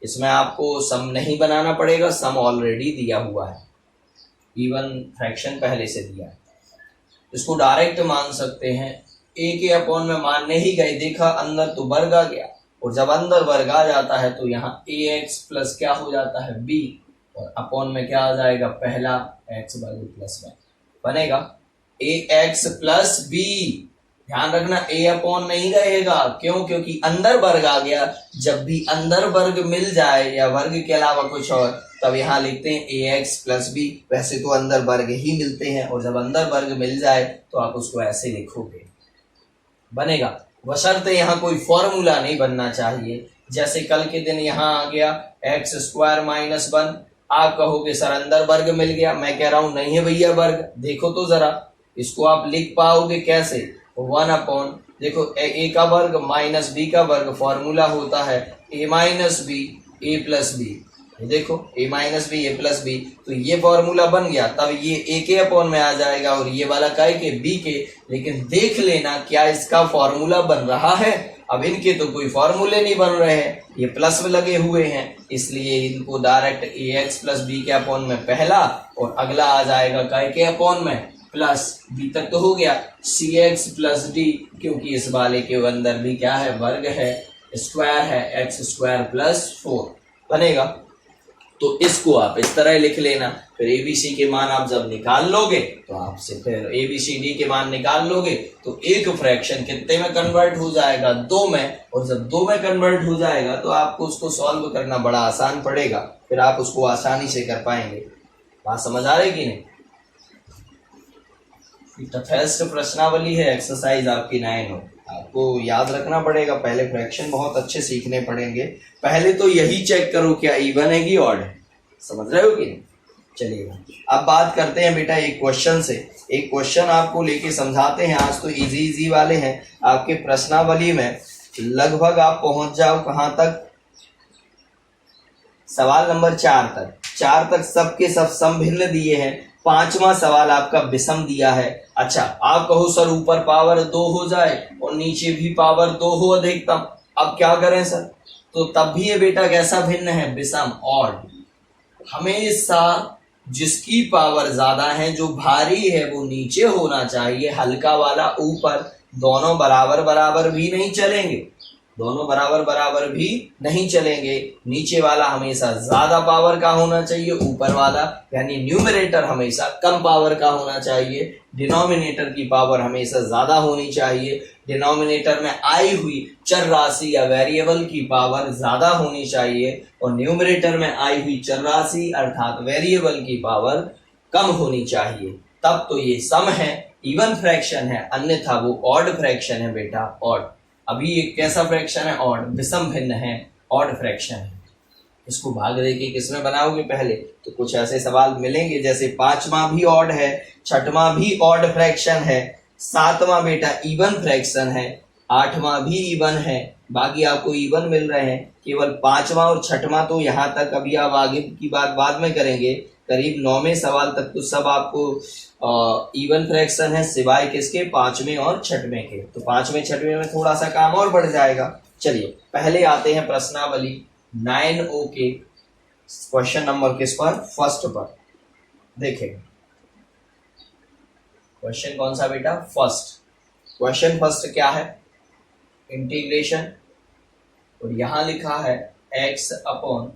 इसमें आपको सम नहीं बनाना पड़ेगा, सम ऑलरेडी दिया हुआ है, इवन फ्रैक्शन पहले से दिया है। इसको डायरेक्ट मान सकते हैं। ए के अपॉन में मानने ही गए, देखा अंदर तो वर्ग आ गया, और जब अंदर वर्ग आ जाता है तो यहाँ ए एक्स प्लस क्या हो जाता है, बी, और अपॉन में क्या आ जाएगा, पहला एक्स वर्ग प्लस में बनेगा ए एक्स प्लस बी। ध्यान रखना ए अपॉन नहीं रहेगा, क्यों? क्योंकि अंदर वर्ग आ गया। जब भी अंदर वर्ग मिल जाए या वर्ग के अलावा कुछ और, तब यहाँ लिखते हैं ए एक्स प्लस बी। वैसे तो अंदर वर्ग ही मिलते हैं, और जब अंदर वर्ग मिल जाए तो आप उसको ऐसे लिखोगे, बनेगा। बशर्ते यहाँ कोई फॉर्मूला नहीं बनना चाहिए। जैसे कल के दिन यहाँ आ गया एक्स स्क्वायर माइनस 1, आप कहोगे सर अंदर वर्ग मिल गया। मैं कह रहा हूं नहीं है भैया वर्ग, देखो तो जरा, इसको आप लिख पाओगे कैसे, 1 अपॉन, देखो ए का वर्ग माइनस बी का वर्ग, फॉर्मूला होता है ए माइनस बी ए प्लस बी। देखो ए माइनस बी ए प्लस बी, तो ये फॉर्मूला बन गया। तब ये ए के अपॉन में आ जाएगा और ये वाला काय के, बी के। लेकिन देख लेना क्या इसका फॉर्मूला बन रहा है। अब इनके तो कोई फॉर्मूले नहीं बन रहे हैं, ये प्लस में लगे हुए हैं, इसलिए इनको डायरेक्ट ए एक्स प्लस बी के अपॉन में पहला, और अगला आ जाएगा काय के अपॉन में प्लस बी तक तो हो गया सी एक्स प्लस डी, क्योंकि इस वाले के अंदर भी क्या है, वर्ग है, स्क्वायर है, एक्स स्क्वायर प्लस 4 बनेगा। तो इसको आप इस तरह लिख लेना। फिर एबीसी के मान आप जब निकाल लोगे तो आपसे फिर एबीसीडी के मान निकाल लोगे, तो एक फ्रैक्शन कितने में कन्वर्ट हो जाएगा, 2 में। और जब 2 में कन्वर्ट हो जाएगा तो आपको उसको सॉल्व करना बड़ा आसान पड़ेगा, फिर आप उसको आसानी से कर पाएंगे। बात समझ आ रही कि नहीं? टफेस्ट प्रश्नावली है, एक्सरसाइज आपकी 9 हो। आपको याद रखना पड़ेगा, पहले फ्रैक्शन बहुत अच्छे सीखने पड़ेंगे। पहले तो यही चेक करो क्या इवन है कि ऑड है, समझ रहे हो कि नहीं? चलिए अब बात करते हैं बेटा एक क्वेश्चन से। एक क्वेश्चन आपको लेके समझाते हैं। आज तो इजी वाले हैं। आपके प्रश्नावली में लगभग आप पहुंच जाओ कहां तक, सवाल नंबर 4 तक। 4 तक सबके सब समभिन्न दिए हैं। 5वां सवाल आपका विषम दिया है। अच्छा, आप कहो सर ऊपर पावर 2 हो जाए और नीचे भी पावर 2 हो अधिकतम, अब क्या करें सर? तो तब भी ये बेटा कैसा भिन्न है, विषम, ऑड। हमेशा जिसकी पावर ज्यादा है, जो भारी है, वो नीचे होना चाहिए, हल्का वाला ऊपर। दोनों बराबर बराबर भी नहीं चलेंगे, दोनों बराबर बराबर भी नहीं चलेंगे। नीचे वाला हमेशा ज्यादा पावर का होना चाहिए, ऊपर वाला यानी न्यूमरेटर हमेशा कम पावर का होना चाहिए। डिनोमिनेटर की पावर हमेशा ज्यादा होनी चाहिए। डिनोमिनेटर में आई हुई चर राशि या वेरिएबल की पावर ज्यादा होनी चाहिए, और न्यूमरेटर में आई हुई चर राशि अर्थात वेरिएबल की पावर कम होनी चाहिए। तब तो ये सम है, इवन फ्रैक्शन है, अन्यथा वो ऑड फ्रैक्शन है बेटा, ऑड। अभी ये कैसा फ्रैक्शन है, ऑड, विषम भिन्न है, ऑड फ्रैक्शन है। इसको भाग देके किसमें बनाओगे पहले, तो कुछ ऐसे सवाल मिलेंगे जैसे 5वां भी ऑड है, 6वां भी ऑड फ्रैक्शन है, 7वां बेटा इवन फ्रैक्शन है, 8वां भी इवन है, बाकी आपको इवन मिल रहे हैं। केवल 5वां और 6वां तो यहाँ तक, अभी आप आगे की बात बाद में करेंगे। करीब 9वें सवाल तक तो सब आपको इवन फ्रैक्शन है, सिवाय किसके, 5वें और 6वें के। तो 5वें 6वें में थोड़ा सा काम और बढ़ जाएगा। चलिए पहले आते हैं प्रश्नावली 9O के क्वेश्चन नंबर किस पर, फर्स्ट पर। देखेंगे क्वेश्चन कौन सा बेटा, फर्स्ट। क्वेश्चन फर्स्ट क्या है, इंटीग्रेशन, और यहां लिखा है x अपॉन,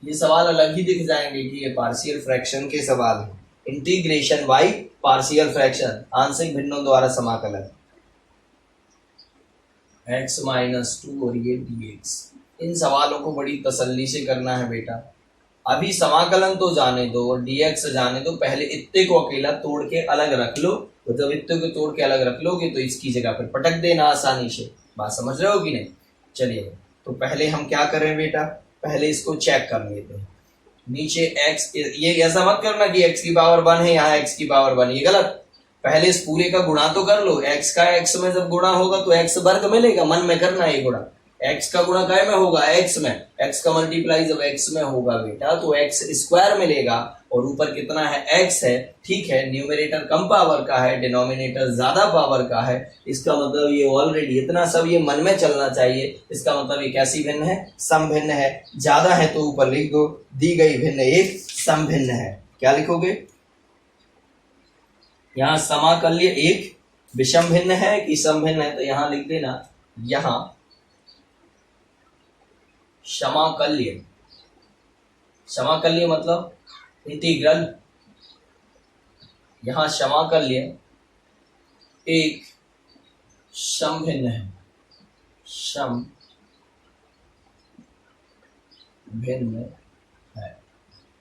ये सवाल अलग ही दिख जाएंगे कि ये पार्शियल फ्रैक्शन के सवाल है। इंटीग्रेशन y पार्शियल फ्रैक्शन, आंशिक भिन्नों द्वारा समाकलन, x माइनस 2 और ये dx। इन सवालों को बड़ी तसल्ली से करना है बेटा, अभी समाकलन तो जाने दो और dx जाने दो, पहले इतने को अकेला तोड़ के अलग रख लो, तो जब इतने को तोड़ के अलग रख लोगे तो इसकी जगह पर पटक देना आसानी से। बात समझ रहे हो कि नहीं? चलिए तो पहले हम क्या करें बेटा, पहले इसको चेक कर लेते हैं। नीचे x, ये ऐसा मत करना कि x की पावर 1 है, यहाँ x की पावर 1, ये गलत। पहले इस पूरे का गुणा तो कर लो, x का x में जब गुणा होगा तो x वर्ग मिलेगा, मन में करना ये गुणा। x का गुणा काय में होगा? x में। x का मल्टीप्लाई जब x में होगा बेटा तो x स्क्वायर मिलेगा, और ऊपर कितना है? x है। ठीक है, न्यूमरेटर कम पावर का है, डिनोमिनेटर ज्यादा पावर का है, इसका मतलब ये ऑलरेडी इतना सब ये मन में चलना चाहिए। इसका मतलब ये कैसी भिन्न है? सम भिन्न है। ज्यादा है तो ऊपर लिख दो, दी गई भिन्न एक सम भिन्न है। क्या लिखोगे? यहाँ समाकल्य एक विषम भिन्न है कि सम भिन्न है, तो यहाँ लिख देना, यहाँ समाकल्य। समाकल्य मतलब इंटीग्रल। यहाँ समाकल्य एक सम भिन्न है, सम भिन्न है,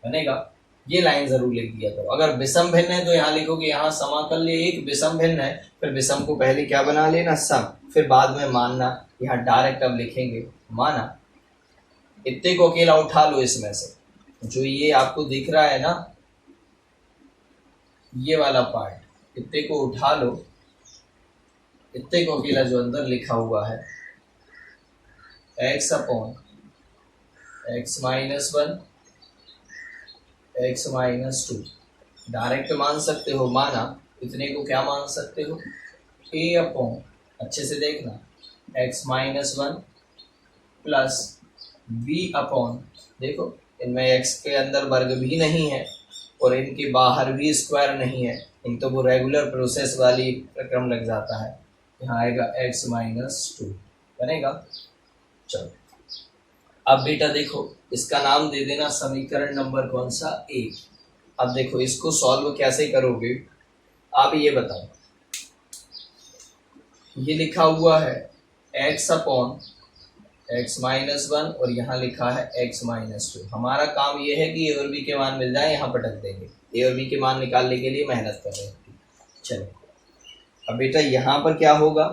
बनेगा। ये लाइन जरूर लिख दिया करो। अगर विषम भिन्न है तो यहाँ लिखोगे, यहाँ समाकल्य एक विषम भिन्न है, फिर विषम को पहले क्या बना लेना? सम, फिर बाद में मानना। यहाँ डायरेक्ट अब लिखेंगे माना। इतने को अकेला उठा लो इसमें से, जो ये आपको दिख रहा है ना, ये वाला पार्ट, इतने को उठा लो। इतने को अकेला जो अंदर लिखा हुआ है x upon x minus 1 x minus 2, direct मान सकते हो, माना। इतने को क्या मान सकते हो? a अपॉन, अच्छे से देखना, x minus 1 plus b upon, देखो इनमें x के अंदर वर्ग भी नहीं है और इनके बाहर भी स्क्वायर नहीं है, इन तो वो रेगुलर प्रोसेस वाली क्रम लग जाता है। यहाँ आएगा x माइनस 2, बनेगा। चलो अब बेटा देखो, इसका नाम दे देना समीकरण नंबर कौन सा? 1। अब देखो इसको सॉल्व कैसे करोगे आप ये बताओ। ये लिखा हुआ है x अपॉन x माइनस 1 और यहाँ लिखा है x माइनस 2। हमारा काम ये है कि a और b के मान मिल जाए, यहाँ पटक देंगे। a और b के मान निकालने के लिए मेहनत कर रहे हैं। चलो अब बेटा यहाँ पर क्या होगा?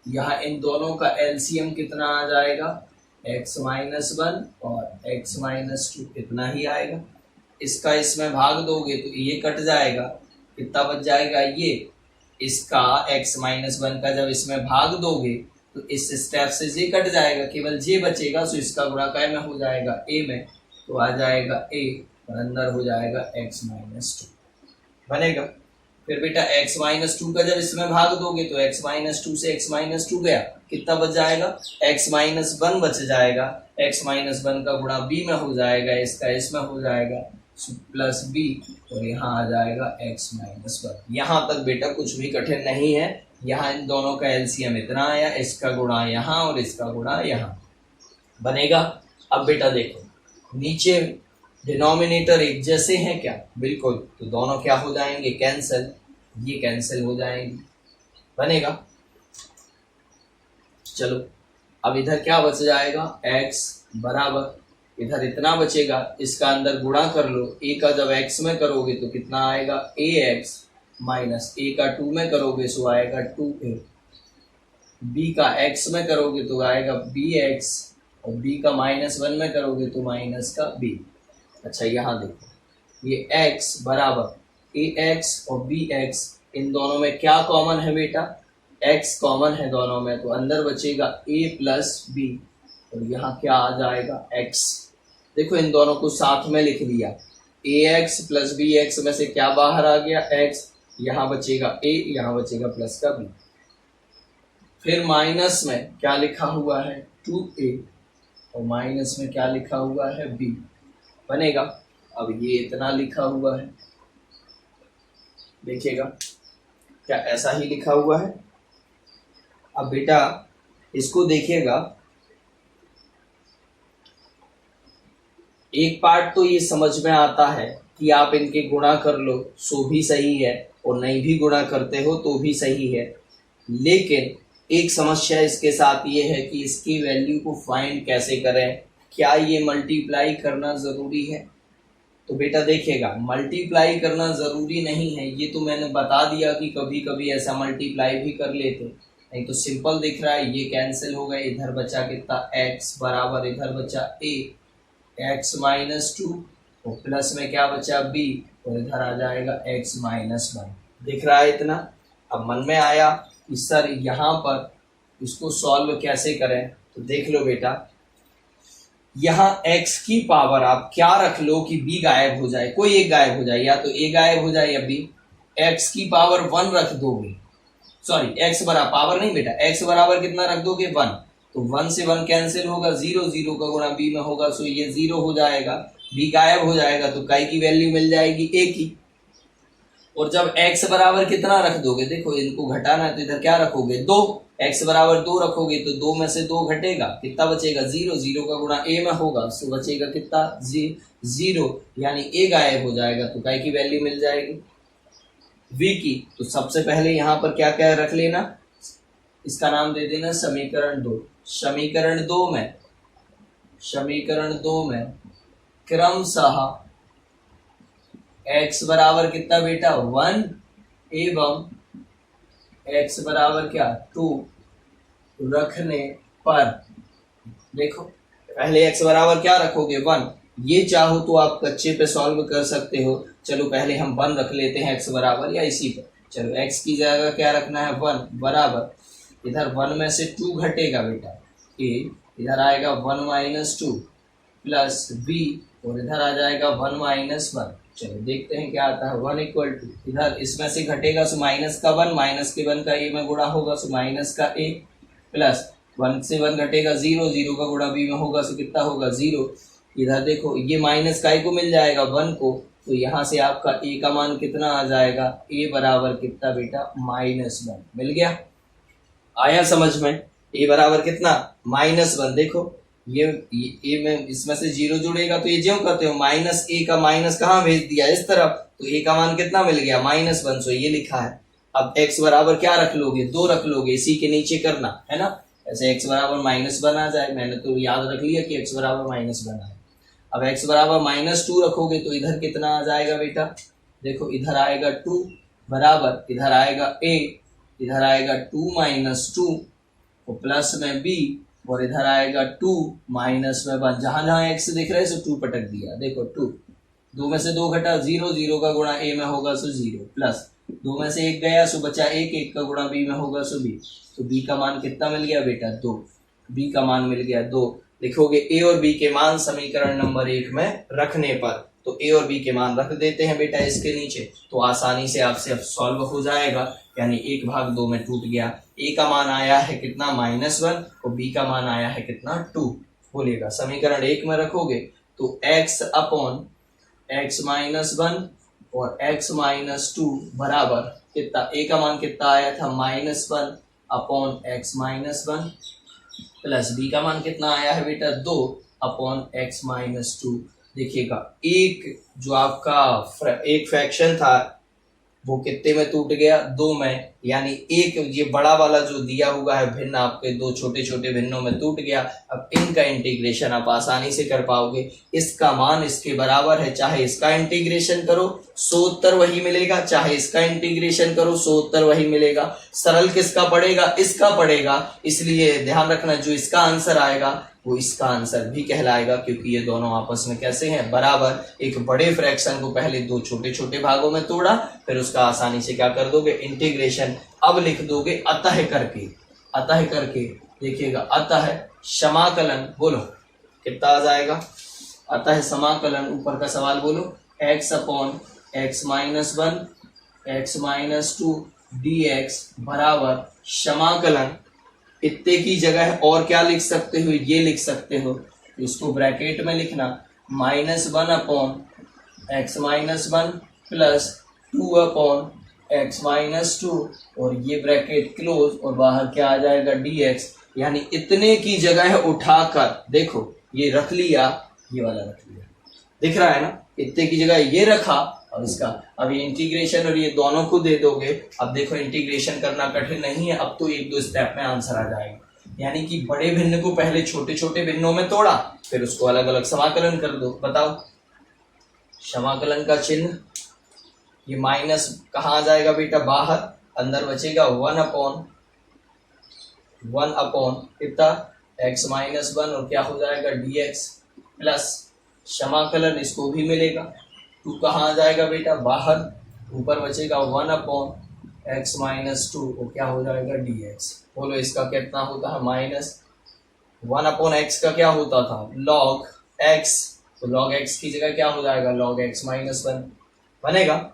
यहाँ इन दोनों का एलसीएम कितना आ जाएगा? x माइनस 1 और x माइनस 2, इतना ही आएगा। इसका इसमें भाग दोगे तो ये कट जाएगा, कितना बच जाएगा? ये। इसका x माइनस 1 का जब इसमें भाग दोगे तो इस स्टेप से जे कट जाएगा, केवल जे बचेगा। सो इसका गुणा काय में हो जाएगा? a में, तो आ जाएगा a और अंदर हो जाएगा x माइनस 2, बनेगा। फिर बेटा x माइनस 2 का जब इसमें भाग दोगे तो x माइनस 2 से x माइनस 2 गया, कितना बच जाएगा? x माइनस 1 बच जाएगा। x माइनस 1 का गुणा b में हो जाएगा, इसका इसमें हो जाएगा प्लस b, और यहाँ आ जाएगा x माइनस 1। यहाँ तक बेटा कुछ भी कठिन नहीं है। यहाँ इन दोनों का एलसीएम इतना आया, इसका गुणा यहाँ और इसका गुणा यहाँ, बनेगा। अब बेटा देखो नीचे डिनोमिनेटर एक जैसे हैं क्या? बिल्कुल। तो दोनों क्या हो जाएंगे? कैंसिल, ये कैंसिल हो जाएंगे, बनेगा। चलो अब इधर क्या बच जाएगा? x बराबर, इधर इतना बचेगा, इसका अंदर गुणा कर लो। a का जब x में करोगे तो कितना आएगा? ax माइनस a का 2 में करोगे सो आएगा 2a, b का x में करोगे तो आएगा bx, और b का माइनस 1 में करोगे तो माइनस का b। अच्छा यहाँ देखो, ये x बराबर ax और bx, इन दोनों में क्या कॉमन है बेटा? x कॉमन है दोनों में, तो अंदर बचेगा a प्लस b, और यहाँ क्या आ जाएगा? x। देखो इन दोनों को साथ में लिख दिया, ax प्लस bx में से क्या बाहर आ गया? x। यहाँ बचेगा a, यहाँ बचेगा प्लस का b। फिर माइनस में क्या लिखा हुआ है? 2a, और माइनस में क्या लिखा हुआ है? b, बनेगा। अब ये इतना लिखा हुआ है, देखिएगा क्या ऐसा ही लिखा हुआ है। अब बेटा इसको देखिएगा, एक पार्ट तो ये समझ में आता है कि आप इनके गुणा कर लो सो भी सही है, और नहीं भी गुणा करते हो तो भी सही है। लेकिन एक समस्या इसके साथ ये है कि इसकी वैल्यू को फाइंड कैसे करें, क्या ये मल्टीप्लाई करना ज़रूरी है? तो बेटा देखिएगा, मल्टीप्लाई करना ज़रूरी नहीं है, ये तो मैंने बता दिया कि कभी कभी ऐसा मल्टीप्लाई भी कर लेते, नहीं तो सिंपल दिख रहा है, ये कैंसिल हो गए, इधर बचा कितना x बराबर, इधर बचा a x माइनस 2 और प्लस में क्या बचा b और इधर आ जाएगा x माइनस 1। दिख रहा है इतना? अब मन में आया कि सर यहाँ पर इसको सॉल्व कैसे करें, तो देख लो बेटा, यहाँ x की पावर आप क्या रख लो कि b गायब हो जाए, कोई एक गायब हो जाए, या तो a गायब हो जाए या b। x की पावर 1 रख दोगे, सॉरी x बराबर, पावर नहीं बेटा, x बराबर कितना रख दोगे 1, तो 1 से 1 कैंसिल होगा, 0 0 का गुणा b में होगा, सो ये 0 हो जाएगा, b गायब हो जाएगा तो y की वैल्यू मिल जाएगी a की। और जब x बराबर कितना रख दोगे, देखो इनको घटाना है तो इधर क्या रखोगे 2, x बराबर 2 रखोगे तो 2 में से 2 घटेगा, कितना बचेगा 0, 0 का गुणा a में होगा, तो बचेगा कितना 0, यानी a गायब हो जाएगा तो y की वैल्यू मिल जाएगी v की। तो सबसे पहले यहाँ पर क्या क्या रख लेना, इसका नाम दे देना समीकरण 2। समीकरण 2 में क्रमशः x बराबर कितना बेटा 1 एवं x बराबर क्या 2 रखने पर, देखो पहले x बराबर क्या रखोगे 1, ये चाहो तो आप कच्चे पे सॉल्व कर सकते हो, चलो पहले हम 1 रख लेते हैं x बराबर, या इसी पर चलो x की जगह क्या रखना है 1 बराबर, इधर 1 में से 2 घटेगा बेटा a, इधर आएगा 1 माइनस 2 प्लस b और इधर आ जाएगा 1 माइनस 1। चलो देखते हैं क्या आता है, 1 इक्वल टू, इधर इसमें से घटेगा सो माइनस का 1, माइनस के 1 का a में गुणा होगा सो माइनस का a, प्लस 1 से 1 घटेगा 0, 0 का गुणा b में होगा सो कितना होगा 0। इधर देखो ये माइनस का को मिल जाएगा 1 को, तो यहाँ से आपका a का मान कितना आ जाएगा, a बराबर कितना बेटा -1 मिल गया। आया समझ में? a बराबर कितना -1। देखो ये a में इसमें से 0 जुड़ेगा तो ये ज्यों करते हो माइनस a का माइनस कहाँ भेज दिया इस तरफ, तो a का मान कितना मिल गया -1, सो ये लिखा है। अब x बराबर क्या रख लोगे 2 रख लोगे, इसी के नीचे करना है ना, ऐसे x बराबर -1 आ जाए, मैंने तो याद रख लिया कि x बराबर -1 है। अब x बराबर -2 रखोगे तो इधर कितना आ जाएगा बेटा, देखो इधर आएगा 2 बराबर, इधर आएगा a, इधर आएगा 2 माइनस 2 और प्लस में b और इधर आएगा 2 माइनस में 1, जहां जहां x दिख रहा है सो 2 पटक दिया, देखो 2 में से 2 घटा 0, 0 का गुणा a में होगा सो 0, प्लस 2 में से 1 गया सो बचा 1, 1 का गुणा b में होगा सो b, तो b का मान कितना मिल गया बेटा 2, b का मान मिल गया 2। लिखोगे a और b के मान समीकरण नंबर 1 में रखने पर, तो a और b के मान रख देते हैं बेटा इसके नीचे, तो आसानी से आपसे अब सॉल्व हो जाएगा, यानी 1/2 में टूट गया। a का मान आया है कितना -1 और b का मान आया है कितना 2। बोलिएगा समीकरण 1 में रखोगे तो x अपॉन x -1 और x -2 बराबर कितना, a का मान कितना आया था -1 अपॉन x -1 प्लस b का मान कितना आया है बेटा 2 अपॉन x -2। देखिएगा एक जो आपका एक फ्रैक्शन था वो कितने में टूट गया 2 में, यानी एक ये बड़ा वाला जो दिया हुआ है भिन्न आपके 2 छोटे छोटे भिन्नों में टूट गया। अब इनका इंटीग्रेशन आप आसानी से कर पाओगे, इसका मान इसके बराबर है, चाहे इसका इंटीग्रेशन करो सो उत्तर वही मिलेगा, चाहे इसका इंटीग्रेशन करो सो उत्तर वही मिलेगा। सरल किसका पड़ेगा, इसका पड़ेगा, इसलिए ध्यान रखना जो इसका आंसर आएगा वो इसका आंसर भी कहलाएगा, क्योंकि ये दोनों आपस में कैसे हैं बराबर। एक बड़े फ्रैक्शन को पहले 2 छोटे छोटे भागों में तोड़ा, फिर उसका आसानी से क्या कर दोगे इंटीग्रेशन। अब लिख दोगे अतः करके देखिएगा, अतः समाकलन बोलो कितना आ जाएगा, अतः समाकलन ऊपर का सवाल बोलो x upon x -1 x -2 dx बराबर समाकलन, इतने की जगह और क्या लिख सकते हो, ये लिख सकते हो, इसको ब्रैकेट में लिखना -1 upon x -1 plus 2 upon x -2 और ये ब्रैकेट क्लोज और बाहर क्या आ जाएगा dx, यानी इतने की जगह उठाकर देखो ये रख लिया, ये वाला रख लिया, दिख रहा है ना, इतने की जगह ये रखा और इसका अब ये इंटीग्रेशन और ये दोनों को दे दोगे। अब देखो इंटीग्रेशन करना कठिन नहीं है, अब तो 1-2 स्टेप में आंसर आ जाएगा। यानी कि बड़े भिन्न को पहले छोटे छोटे भिन्नों में तोड़ा, फिर उसको अलग अलग समाकलन कर दो। बताओ, समाकलन का चिन्ह, ये माइनस कहाँ आ जाएगा बेटा, बाहर, अंदर बचेगा 1 अपॉन कितना, x माइनस 1, और क्या हो जाएगा dx, प्लस समाकलन इसको भी मिलेगा, 2 कहाँ आ जाएगा बेटा, बाहर, ऊपर बचेगा 1/x माइनस 2, और क्या हो जाएगा dx। बोलो इसका कितना होता है, माइनस 1/x का क्या होता था, log x, तो log x की जगह क्या हो जाएगा, log x माइनस 1 बनेगा।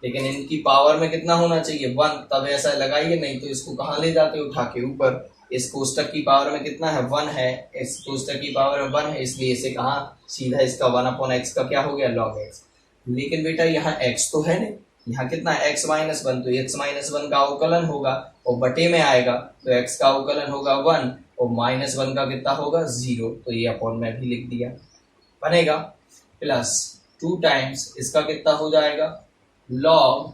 लेकिन इनकी पावर में कितना होना चाहिए, 1, तब ऐसा लगाइए, नहीं तो इसको कहाँ ले जाते उठा के ऊपर। इस कोष्टक की पावर में कितना है, 1 है, इस कोष्टक की पावर में 1 है, इसलिए इसे कहाँ सीधा इसका 1/x का क्या हो गया, log x। लेकिन बेटा यहाँ x तो है नहीं, यहाँ कितना है, x माइनस 1, तो x माइनस 1 का अवकलन होगा और बटे में आएगा, तो x का अवकलन होगा 1 और माइनस 1 का कितना होगा, 0, तो ये अपॉन में भी लिख दिया, बनेगा। प्लस 2 टाइम्स इसका कितना हो जाएगा, log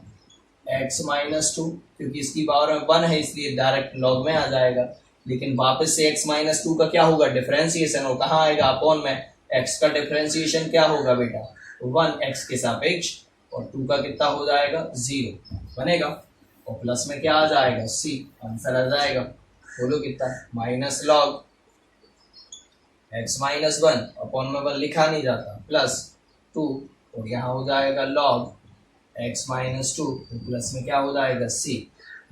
x माइनस 2, क्योंकि इसकी पावर में 1 है इसलिए डायरेक्ट log में आ जाएगा। लेकिन वापस से x माइनस 2 का क्या होगा, डिफरेंशिएशन, और कहाँ आएगा, अपॉन में। x का डिफरेंशिएशन क्या होगा बेटा, 1 x के सापेक्ष, और 2 का कितना हो जाएगा, 0 बनेगा, और प्लस में क्या आ जाएगा, c, आंसर आ जाएगा। बोलो कितना, minus log x minus 1, upon में 1 लिखा नहीं जाता, प्लस 2, और यहाँ हो जाएगा log x माइनस 2, प्लस में क्या हो जाएगा, c।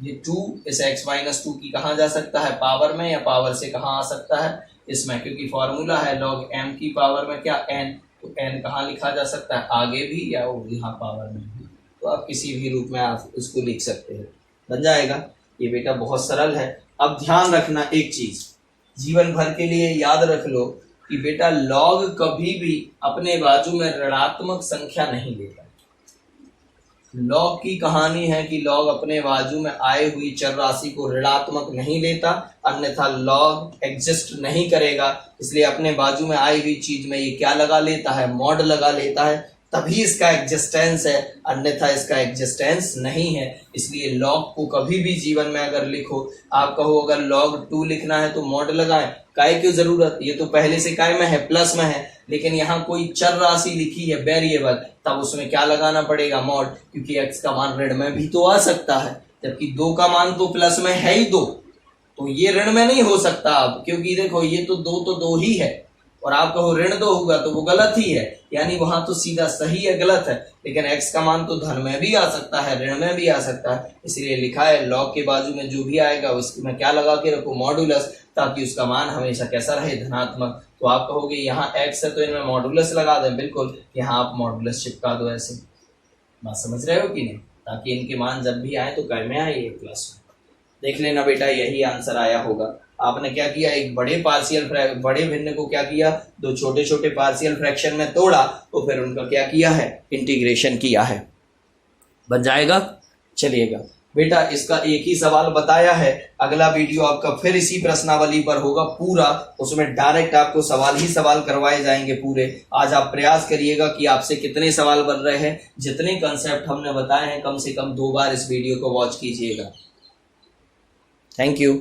ये 2 इस x माइनस 2 की कहाँ जा सकता है, पावर में, या पावर से कहाँ आ सकता है, इसमें, क्योंकि फॉर्मूला है log m की पावर में क्या, n, तो n कहाँ लिखा जा सकता है, आगे भी या यहाँ पावर में भी, तो आप किसी भी रूप में आप उसको लिख सकते हैं, बन जाएगा। ये बेटा बहुत सरल है। अब ध्यान रखना एक चीज, जीवन भर के लिए याद रख लो कि बेटा log कभी भी अपने बाजू में ऋणात्मक संख्या नहीं लेता। log की कहानी है कि log अपने बाजू में आए हुई चर राशि को ऋणात्मक नहीं लेता, अन्यथा log एग्जिस्ट नहीं करेगा। इसलिए अपने बाजू में आई हुई चीज में ये क्या लगा लेता है, मॉड लगा लेता है, तभी इसका एग्जिस्टेंस है, अन्यथा इसका एग्जिस्टेंस नहीं है। इसलिए log को कभी भी जीवन में अगर लिखो, आप कहो अगर log 2 लिखना है तो मॉड लगाएं, काय क्यों जरूरत, ये तो पहले से काय में है, प्लस में है। लेकिन यहाँ कोई चर राशि लिखी है वेरिएबल, तब उसमें क्या लगाना पड़ेगा, मॉड, क्योंकि x का मान ऋण में भी तो आ सकता है, जबकि 2 का मान तो प्लस में है ही 2, तो ये ऋण में नहीं हो सकता अब, क्योंकि देखो ये तो 2 ही है, और आप कहो ऋण 2 होगा तो वो गलत ही है, यानी वहां तो सीधा सही है, गलत है। लेकिन x का मान तो धन में भी आ सकता है, ऋण में भी आ सकता है, इसलिए लिखा है log के बाजू में जो भी आएगा उसमें क्या लगा के रखो, मॉडुलस, ताकि उसका मान हमेशा कैसा रहे, धनात्मक। तो आप कहोगे यहाँ x है तो इनमें मॉडुलस लगा दें, बिल्कुल, यहाँ आप मॉडुलस चिपका दो, ऐसे बात समझ रहे हो कि नहीं, ताकि इनके मान जब भी आए तो काय में आए, प्लस में। देख लेना बेटा, यही आंसर आया होगा। आपने क्या किया, एक बड़े भिन्न को क्या किया, 2 छोटे छोटे पार्शियल फ्रैक्शन में तोड़ा, तो फिर उनका क्या किया है, इंटीग्रेशन किया है, बन जाएगा। चलिएगा बेटा, इसका एक ही सवाल बताया है, अगला वीडियो आपका फिर इसी प्रश्नावली पर होगा पूरा, उसमें डायरेक्ट आपको सवाल ही सवाल करवाए जाएंगे पूरे। आज आप प्रयास करिएगा कि आपसे कितने सवाल बन रहे हैं, जितने कंसेप्ट हमने बताए हैं कम से कम 2 बार इस वीडियो को वॉच कीजिएगा। Thank you.